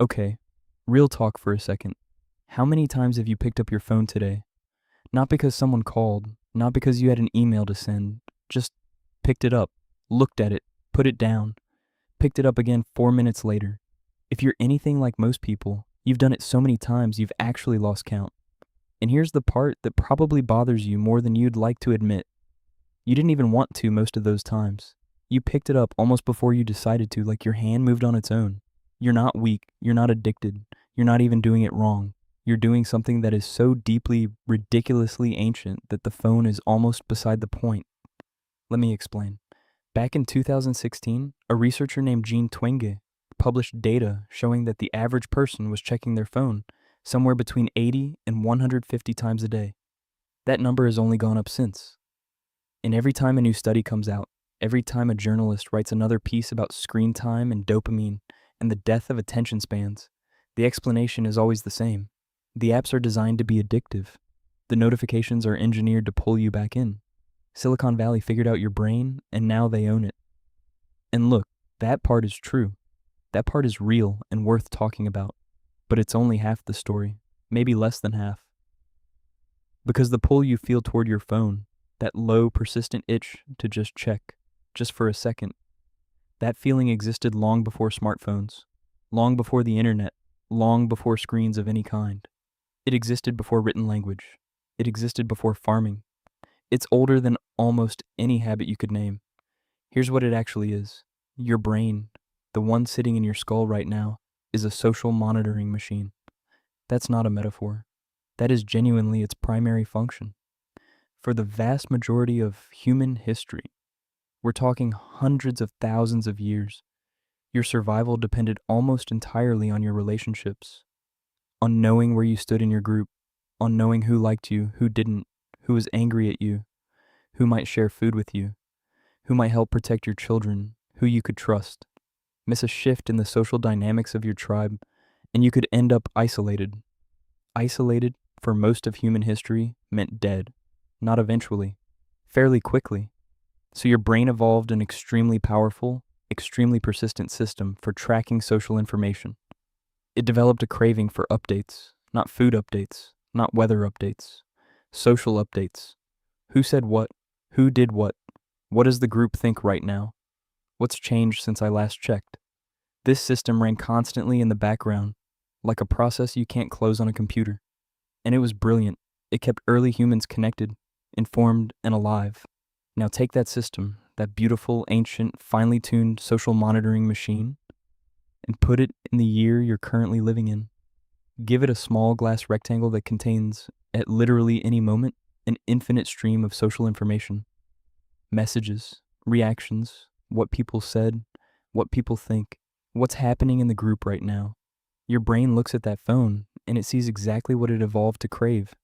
Okay, real talk for a second. How many times have you picked up your phone today? Not because someone called, not because you had an email to send, just picked it up, looked at it, put it down, picked it up again 4 minutes later. If you're anything like most people, you've done it so many times you've actually lost count. And here's the part that probably bothers you more than you'd like to admit. You didn't even want to most of those times. You picked it up almost before you decided to, like your hand moved on its own. You're not weak, you're not addicted, you're not even doing it wrong. You're doing something that is so deeply, ridiculously ancient that the phone is almost beside the point. Let me explain. Back in 2016, a researcher named Jean Twenge published data showing that the average person was checking their phone somewhere between 80 and 150 times a day. That number has only gone up since. And every time a new study comes out, every time a journalist writes another piece about screen time and dopamine and the death of attention spans, the explanation is always the same. The apps are designed to be addictive. The notifications are engineered to pull you back in. Silicon Valley figured out your brain, and now they own it. And look, that part is true. That part is real and worth talking about. But it's only half the story, maybe less than half. Because the pull you feel toward your phone, that low, persistent itch to just check, just for a second, that feeling existed long before smartphones, long before the internet, long before screens of any kind. It existed before written language. It existed before farming. It's older than almost any habit you could name. Here's what it actually is. Your brain, the one sitting in your skull right now, is a social monitoring machine. That's not a metaphor. That is genuinely its primary function. For the vast majority of human history, we're talking hundreds of thousands of years, your survival depended almost entirely on your relationships, on knowing where you stood in your group, on knowing who liked you, who didn't, who was angry at you, who might share food with you, who might help protect your children, who you could trust. Miss a shift in the social dynamics of your tribe, and you could end up isolated. Isolated, for most of human history, meant dead. Not eventually, fairly quickly. So your brain evolved an extremely powerful, extremely persistent system for tracking social information. It developed a craving for updates, not food updates, not weather updates, social updates. Who said what? Who did what? What does the group think right now? What's changed since I last checked? This system ran constantly in the background, like a process you can't close on a computer. And it was brilliant. It kept early humans connected, informed, and alive. Now take that system, that beautiful, ancient, finely tuned social monitoring machine, and put it in the year you're currently living in. Give it a small glass rectangle that contains, at literally any moment, an infinite stream of social information. Messages, reactions, what people said, what people think, what's happening in the group right now. Your brain looks at that phone, and it sees exactly what it evolved to crave.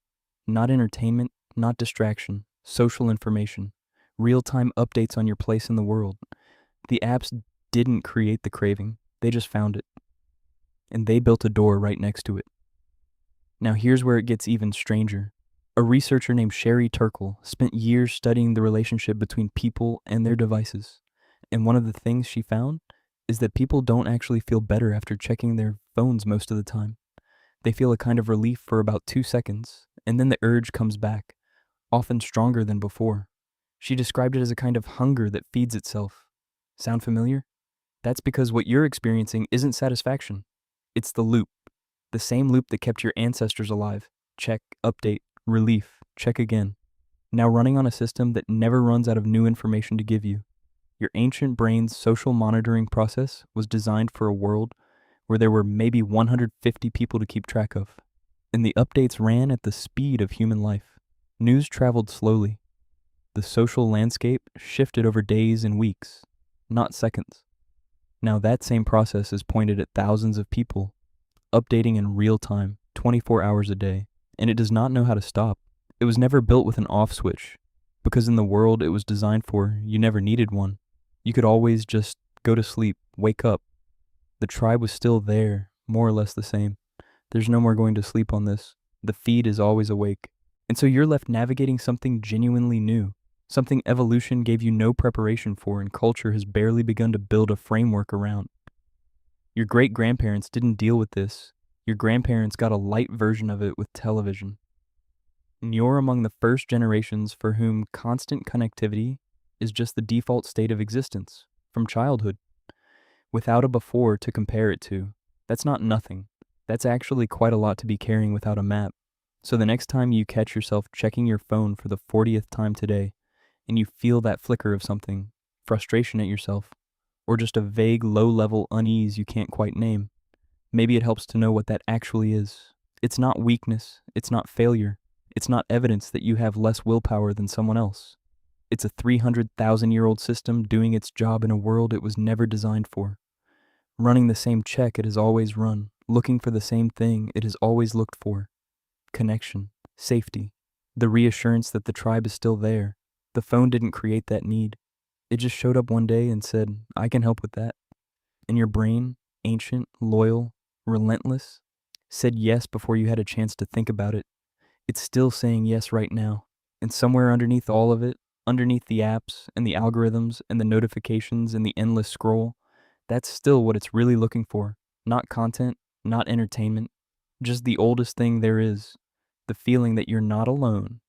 Not entertainment, not distraction, social information, real-time updates on your place in the world. The apps didn't create the craving, they just found it. And they built a door right next to it. Now here's where it gets even stranger. A researcher named Sherry Turkle spent years studying the relationship between people and their devices. And one of the things she found is that people don't actually feel better after checking their phones most of the time. They feel a kind of relief for about 2 seconds, and then the urge comes back, often stronger than before. She described it as a kind of hunger that feeds itself. Sound familiar? That's because what you're experiencing isn't satisfaction. It's the loop. The same loop that kept your ancestors alive. Check, update, relief, check again. Now running on a system that never runs out of new information to give you. Your ancient brain's social monitoring process was designed for a world where there were maybe 150 people to keep track of. And the updates ran at the speed of human life. News traveled slowly. The social landscape shifted over days and weeks, not seconds. Now that same process is pointed at thousands of people, updating in real time, 24 hours a day, and it does not know how to stop. It was never built with an off switch, because in the world it was designed for, you never needed one. You could always just go to sleep, wake up. The tribe was still there, more or less the same. There's no more going to sleep on this. The feed is always awake. And so you're left navigating something genuinely new, something evolution gave you no preparation for and culture has barely begun to build a framework around. Your great-grandparents didn't deal with this. Your grandparents got a light version of it with television. And you're among the first generations for whom constant connectivity is just the default state of existence from childhood, without a before to compare it to. That's not nothing. That's actually quite a lot to be carrying without a map. So the next time you catch yourself checking your phone for the 40th time today, and you feel that flicker of something, frustration at yourself, or just a vague low-level unease you can't quite name, maybe it helps to know what that actually is. It's not weakness, it's not failure, it's not evidence that you have less willpower than someone else. It's a 300,000-year-old system doing its job in a world it was never designed for. Running the same check it has always run, looking for the same thing it has always looked for. Connection, safety, the reassurance that the tribe is still there. The phone didn't create that need. It just showed up one day and said, I can help with that. And your brain, ancient, loyal, relentless, said yes before you had a chance to think about it. It's still saying yes right now. And somewhere underneath all of it, underneath the apps and the algorithms and the notifications and the endless scroll, that's still what it's really looking for. Not content, not entertainment, just the oldest thing there is. The feeling that you're not alone